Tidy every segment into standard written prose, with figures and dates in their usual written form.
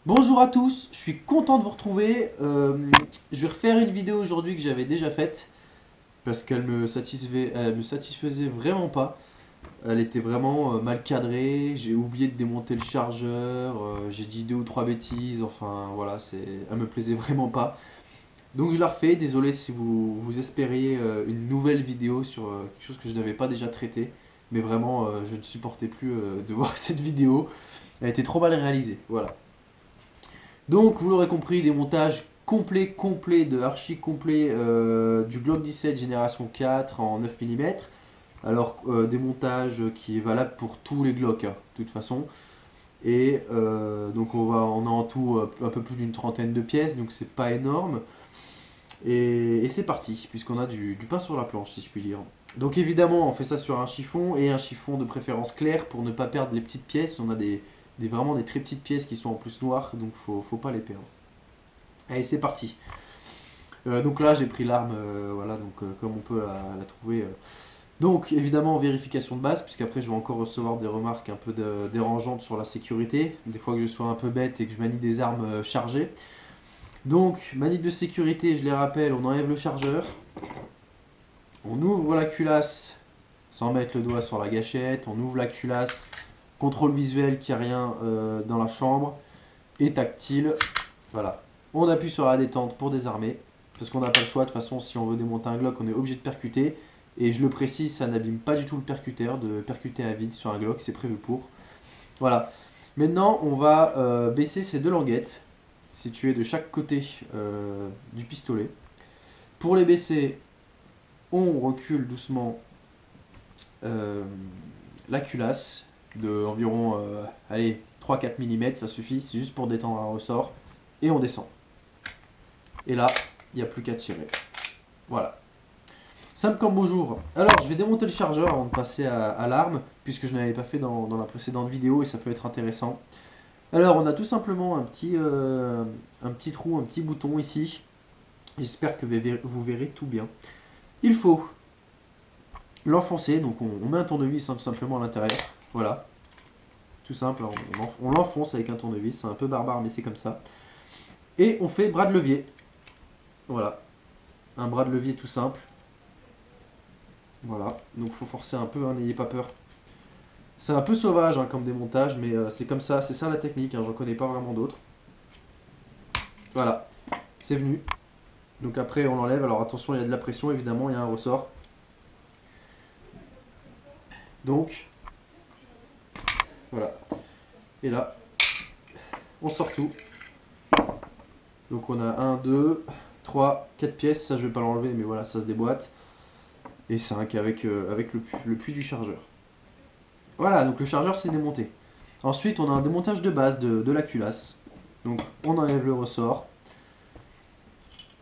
Bonjour à tous, je suis content de vous retrouver. Je vais refaire une vidéo aujourd'hui que j'avais déjà faite parce qu'elle me satisfaisait vraiment pas. Elle était vraiment mal cadrée, j'ai oublié de démonter le chargeur, j'ai dit deux ou trois bêtises, enfin voilà, elle me plaisait vraiment pas. Donc je la refais, désolé si vous espériez une nouvelle vidéo sur quelque chose que je n'avais pas déjà traité, mais vraiment je ne supportais plus de voir cette vidéo, elle était trop mal réalisée, voilà. Donc, vous l'aurez compris, des montages complets, de archi complet du Glock 17 génération 4 en 9 mm. Alors, des montages qui est valable pour tous les Glock, hein, de toute façon. Et donc, on a en tout un peu plus d'une trentaine de pièces, donc c'est pas énorme. Et c'est parti, puisqu'on a du pain sur la planche, si je puis dire. Donc, évidemment, on fait ça sur un chiffon, et un chiffon de préférence clair pour ne pas perdre les petites pièces. On a vraiment des très petites pièces qui sont en plus noires, donc faut pas les perdre. Allez, c'est parti. Donc là, j'ai pris l'arme, voilà, donc comme on peut la trouver. Donc, évidemment, vérification de base, puisqu'après, je vais encore recevoir des remarques un peu dérangeantes sur la sécurité. Des fois que je sois un peu bête et que je manie des armes chargées. Donc, manip de sécurité, je les rappelle, on enlève le chargeur. On ouvre la culasse sans mettre le doigt sur la gâchette. On ouvre la culasse, contrôle visuel qu'il n'y a rien dans la chambre. Et tactile, voilà. On appuie sur la détente pour désarmer. Parce qu'on n'a pas le choix, de toute façon, si on veut démonter un Glock, on est obligé de percuter. Et je le précise, ça n'abîme pas du tout le percuteur, de percuter à vide sur un Glock, c'est prévu pour. Voilà. Maintenant, on va baisser ces deux languettes, situées de chaque côté du pistolet. Pour les baisser, on recule doucement la culasse de environ allez, 3-4 mm, ça suffit, c'est juste pour détendre un ressort. Et on descend. Et là, il n'y a plus qu'à tirer. Voilà. Simple comme bonjour. Alors, je vais démonter le chargeur avant de passer à l'arme, puisque je ne l'avais pas fait dans la précédente vidéo et ça peut être intéressant. Alors, on a tout simplement un petit trou, un petit bouton ici. J'espère que vous verrez tout bien. Il faut l'enfoncer, donc on met un tournevis hein, tout simplement à l'intérieur. Voilà. Tout simple, on l'enfonce avec un tournevis, c'est un peu barbare mais c'est comme ça. Et on fait bras de levier. Voilà. Un bras de levier tout simple. Voilà, donc faut forcer un peu, hein, n'ayez pas peur. C'est un peu sauvage hein, comme démontage, mais c'est comme ça, c'est ça la technique, hein, j'en connais pas vraiment d'autres. Voilà, c'est venu. Donc après on l'enlève, alors attention il y a de la pression évidemment, il y a un ressort. Donc, voilà. Et là, on sort tout. Donc on a 1, 2, 3, 4 pièces, ça je vais pas l'enlever mais voilà, ça se déboîte. Et 5 avec le puits du chargeur. Voilà, donc le chargeur c'est démonté. Ensuite, on a un démontage de base de la culasse. Donc, on enlève le ressort.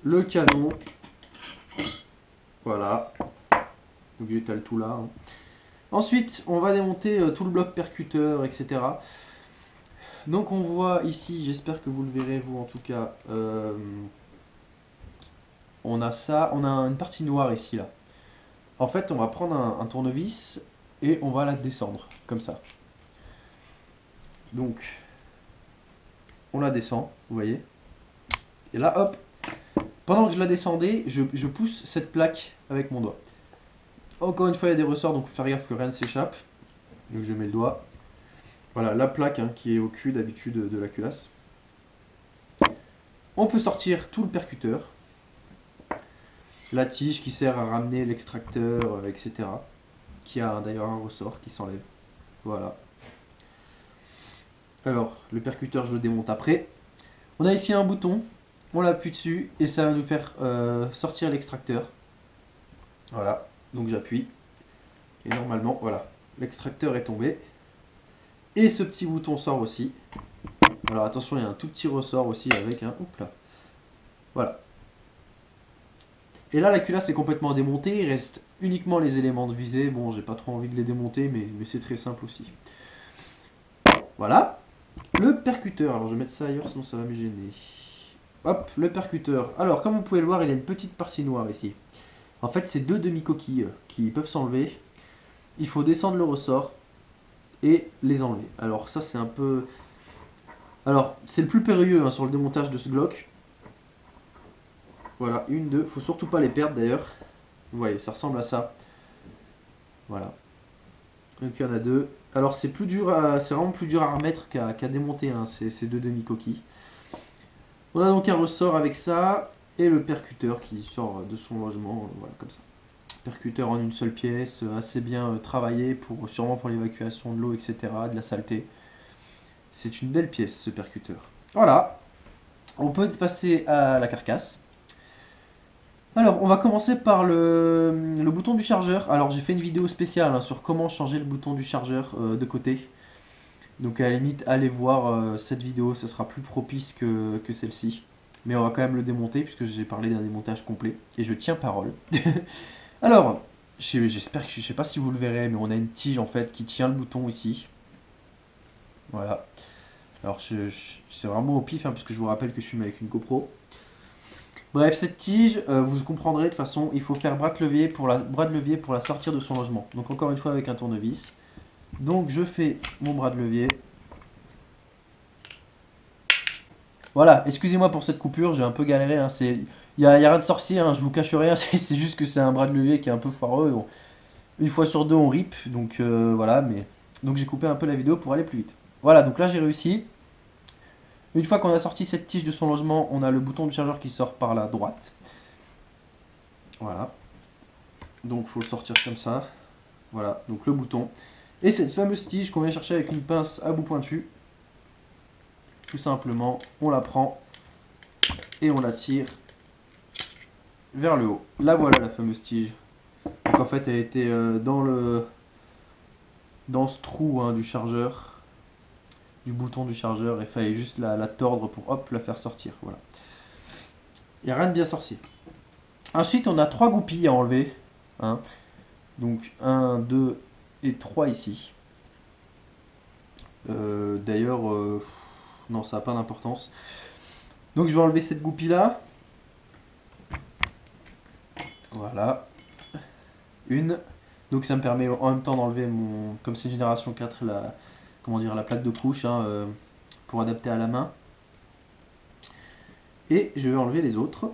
Le canon. Voilà. Donc, j'étale tout là. Hein. Ensuite, on va démonter tout le bloc percuteur, etc. Donc, on voit ici, j'espère que vous le verrez, vous en tout cas. On a ça, on a une partie noire ici, là. En fait, on va prendre un tournevis et on va la descendre, comme ça. Donc, on la descend, vous voyez. Et là, hop, pendant que je la descendais, je pousse cette plaque avec mon doigt. Encore une fois, il y a des ressorts, donc faut faire gaffe que rien ne s'échappe. Donc je mets le doigt. Voilà, la plaque hein, qui est au cul d'habitude de la culasse. On peut sortir tout le percuteur. La tige qui sert à ramener l'extracteur, etc. Qui a d'ailleurs un ressort qui s'enlève. Voilà. Alors, le percuteur, je le démonte après. On a ici un bouton. On l'appuie dessus et ça va nous faire sortir l'extracteur. Voilà, donc j'appuie. Et normalement, voilà, l'extracteur est tombé. Et ce petit bouton sort aussi. Alors attention, il y a un tout petit ressort aussi avec un... Oups là. Voilà. Et là, la culasse est complètement démontée. Il reste uniquement les éléments de visée. Bon, j'ai pas trop envie de les démonter, mais c'est très simple aussi. Voilà. Le percuteur. Alors je vais mettre ça ailleurs, sinon ça va me gêner. Hop, le percuteur. Alors, comme vous pouvez le voir, il y a une petite partie noire ici. En fait, c'est deux demi-coquilles qui peuvent s'enlever. Il faut descendre le ressort et les enlever. Alors ça, c'est un peu Alors, c'est le plus périlleux hein, sur le démontage de ce Glock. Voilà, une, deux, faut surtout pas les perdre d'ailleurs. Vous voyez, ça ressemble à ça. Voilà. Donc il y en a deux. Alors c'est plus dur, c'est vraiment plus dur à remettre qu'à démonter hein, ces deux demi-coquilles. On a donc un ressort avec ça et le percuteur qui sort de son logement, voilà comme ça. Percuteur en une seule pièce, assez bien travaillé pour sûrement pour l'évacuation de l'eau, etc., de la saleté. C'est une belle pièce ce percuteur. Voilà. On peut passer à la carcasse. Alors, on va commencer par le bouton du chargeur. Alors, j'ai fait une vidéo spéciale hein, sur comment changer le bouton du chargeur de côté. Donc, à la limite, allez voir cette vidéo, ça sera plus propice que celle-ci. Mais on va quand même le démonter, puisque j'ai parlé d'un démontage complet. Et je tiens parole. Alors, j'espère que, je sais pas si vous le verrez, mais on a une tige en fait qui tient le bouton ici. Voilà. Alors, c'est vraiment au pif, hein, puisque je vous rappelle que je filme avec une GoPro. Bref, cette tige, vous comprendrez de toute façon, il faut faire bras de levier pour la sortir de son logement. Donc encore une fois avec un tournevis. Donc je fais mon bras de levier. Voilà, excusez-moi pour cette coupure, j'ai un peu galéré. Hein, il n'y a rien de sorcier, hein, je vous cache rien, c'est juste que c'est un bras de levier qui est un peu foireux. Une fois sur deux on rip, donc voilà, mais... Donc j'ai coupé un peu la vidéo pour aller plus vite. Voilà, donc là j'ai réussi. Une fois qu'on a sorti cette tige de son logement, on a le bouton du chargeur qui sort par la droite. Voilà. Donc il faut le sortir comme ça. Voilà, donc le bouton. Et cette fameuse tige qu'on vient chercher avec une pince à bout pointu. Tout simplement, on la prend et on la tire vers le haut. Là voilà la fameuse tige. Donc en fait elle était dans ce trou hein, du chargeur. Du bouton du chargeur. Il fallait juste la tordre pour hop la faire sortir. Voilà. Il n'y a rien de bien sorcier. Ensuite on a 3 goupilles à enlever. Hein. Donc 1, 2 et 3 ici. D'ailleurs, non, ça n'a pas d'importance. Donc je vais enlever cette goupille là. Voilà. Une. Donc ça me permet en même temps d'enlever mon. Comme c'est génération 4, comment dire, la plaque de couche hein, pour adapter à la main. Et je vais enlever les autres.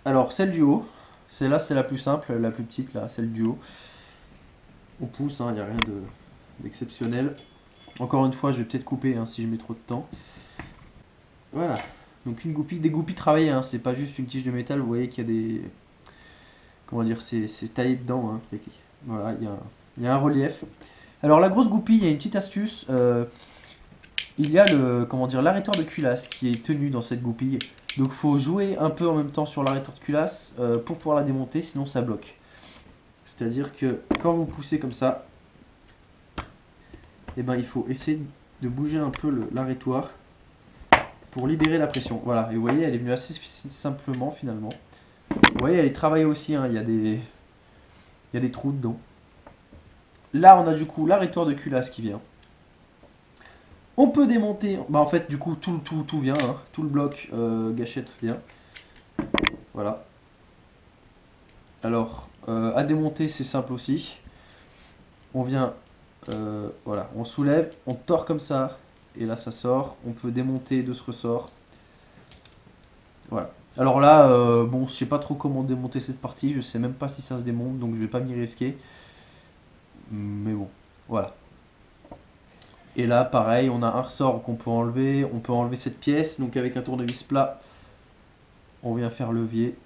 Alors celle du haut. Celle-là c'est la plus simple, la plus petite là, celle du haut. On pousse, il n'y a rien d'exceptionnel. Encore une fois, je vais peut-être couper hein, si je mets trop de temps. Voilà. Donc une goupille, des goupilles travaillées, hein, c'est pas juste une tige de métal, vous voyez qu'il y a des... Comment dire, c'est taillé dedans. Hein. Voilà, il y a un relief. Alors la grosse goupille, il y a une petite astuce. Il y a comment dire, l'arrêteur de culasse qui est tenu dans cette goupille. Donc il faut jouer un peu en même temps sur l'arrêteur de culasse pour pouvoir la démonter, sinon ça bloque. C'est-à-dire que quand vous poussez comme ça, eh ben, il faut essayer de bouger un peu l'arrêtoire pour libérer la pression. Voilà, et vous voyez, elle est venue assez simplement finalement. Vous voyez, elle est travaillée aussi, hein, il y a des trous dedans. Là, on a du coup l'arrêtoire de culasse qui vient. On peut démonter, bah en fait, du coup, tout vient, hein, tout le bloc gâchette vient. Voilà. Alors, à démonter, c'est simple aussi. On vient, voilà, on soulève, on tord comme ça, et là ça sort. On peut démonter de ce ressort. Voilà. Alors là, bon, je sais pas trop comment démonter cette partie, je sais même pas si ça se démonte, donc je vais pas m'y risquer. Mais bon, voilà. Et là, pareil, on a un ressort qu'on peut enlever. On peut enlever cette pièce, donc avec un tournevis plat, on vient faire levier.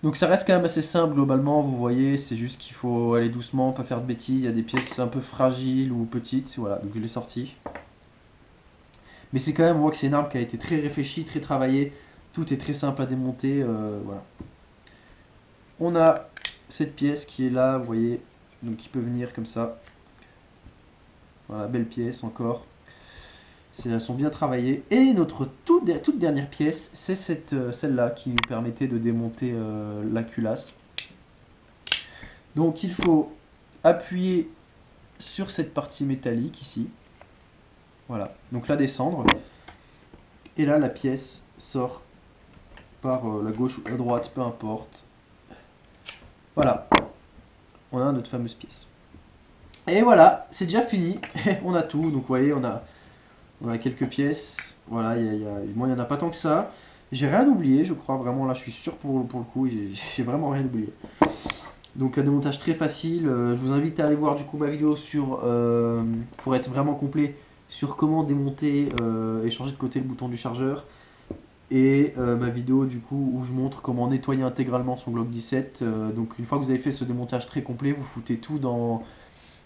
Donc ça reste quand même assez simple globalement, vous voyez, c'est juste qu'il faut aller doucement, pas faire de bêtises. Il y a des pièces un peu fragiles ou petites, voilà, donc je l'ai sorti. Mais c'est quand même, on voit que c'est une arme qui a été très réfléchie, très travaillée. Tout est très simple à démonter, voilà. On a cette pièce qui est là, vous voyez, donc qui peut venir comme ça. Voilà, belle pièce encore. Elles sont bien travaillées. Et notre toute dernière pièce, c'est celle-là qui nous permettait de démonter la culasse. Donc il faut appuyer sur cette partie métallique ici. Voilà, donc la descendre. Et là, la pièce sort par la gauche ou la droite, peu importe. Voilà, on a notre fameuse pièce. Et voilà, c'est déjà fini. On a tout. Donc vous voyez, on a Voilà, quelques pièces. Voilà, moi, il n'y en a pas tant que ça. J'ai rien oublié, je crois, vraiment, là, je suis sûr pour le coup, j'ai vraiment rien oublié. Donc, un démontage très facile. Je vous invite à aller voir, du coup, ma vidéo sur, pour être vraiment complet, sur comment démonter et changer de côté le bouton du chargeur. Et ma vidéo, du coup, où je montre comment nettoyer intégralement son Glock 17. Donc, une fois que vous avez fait ce démontage très complet, vous foutez tout dans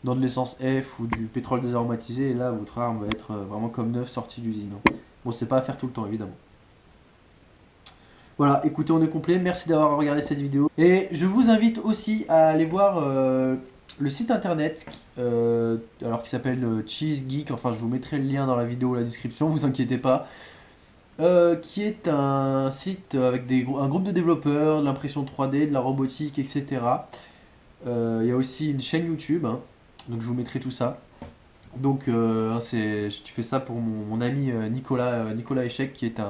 de l'essence F ou du pétrole désaromatisé, et là votre arme va être vraiment comme neuf sortie d'usine. Bon, c'est pas à faire tout le temps évidemment. Voilà, écoutez, on est complet. Merci d'avoir regardé cette vidéo. Et je vous invite aussi à aller voir le site internet alors qui s'appelle Cheese Geek. Enfin, je vous mettrai le lien dans la vidéo ou la description, vous inquiétez pas. Qui est un site avec un groupe de développeurs, de l'impression 3D, de la robotique, etc. Il y a aussi une chaîne YouTube, hein, donc je vous mettrai tout ça. Donc tu fais ça pour mon ami Nicolas Echec, qui est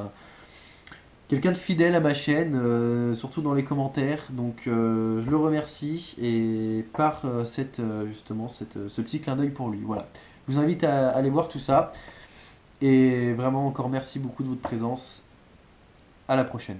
quelqu'un de fidèle à ma chaîne, surtout dans les commentaires. Donc je le remercie et par justement ce petit clin d'œil pour lui. Voilà. Je vous invite à aller voir tout ça. Et vraiment encore merci beaucoup de votre présence. À la prochaine.